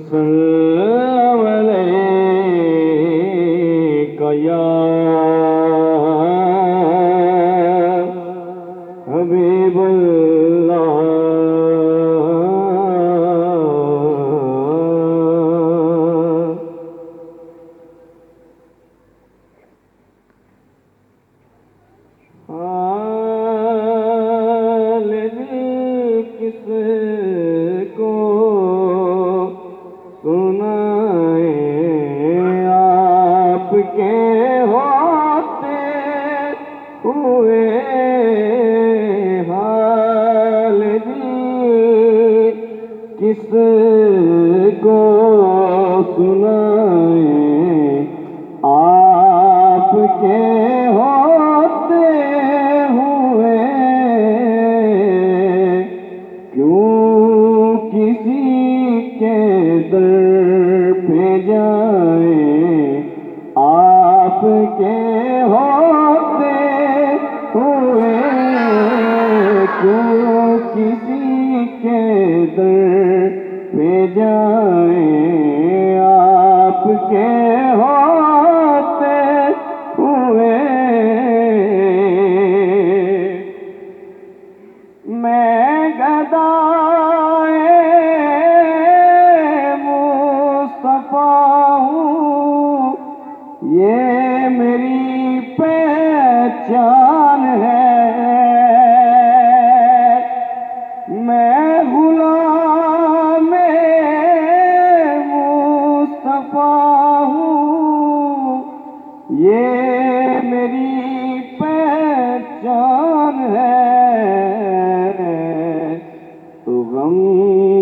وسلم عليك يا حبيب الله حال دل کس کو سنائیں آپ کے ہوتے ہوئے حال دل کس کو سنائیں آپ کے ہوتے ہوئے کیوں کسی کے در پہ جائیں آپ کے ہوتے ہوئے کیوں کسی کے در پہ جائیں آپ کے ہوتے ہوئے میں گدائے مصطفیٰ ہوں یہ میری پہچان ہے میں غلام مصطفیٰ ہوں یہ میری پہچان ہے تو غم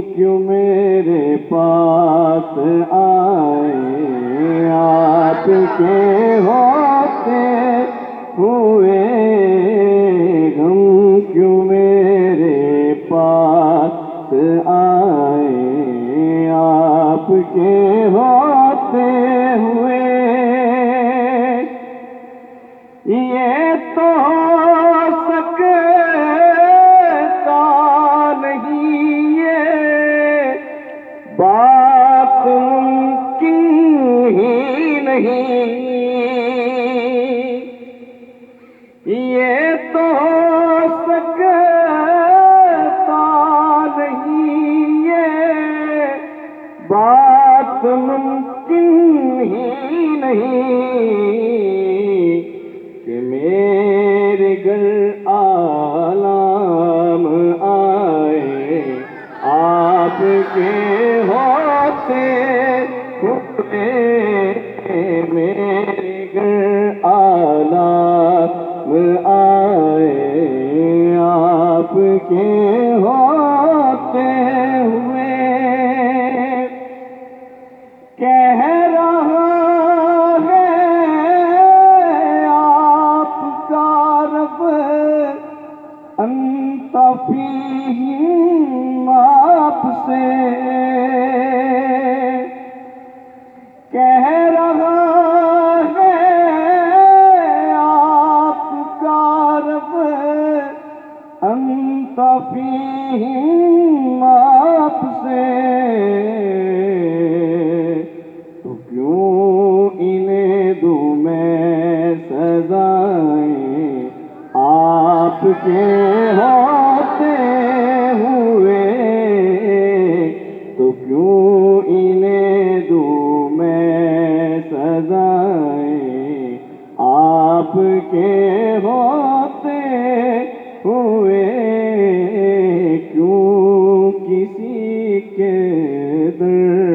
کیوں میرے پاس آئے آپ کے ہوتے ہوئے غم کیوں میرے پاس آئے آپ کے ہوتے ہوئے یہ تو سکتا نہیں یہ بات ممکن ہی نہیں یہ تو سکتا نہیں یہ بات ممکن ہی نہیں کہ میرے گھر عالم آئے آپ کے ہوتے ہوئے میرے گھر عالم آئے آپ کے ہوتے ہوئے کہہ رہا ہے آپ کا رب انت فیہم آپ سے کہہ رہا ہے آپ کا رب انت فیہم آپ سے تو کیوں انہیں دوں میں سزائیں آپ کے ہوتے ہوئے تو کیوں انہیں دوں میں سزائیں آپ کے ہوتے ہوئے کیوں کسی کے در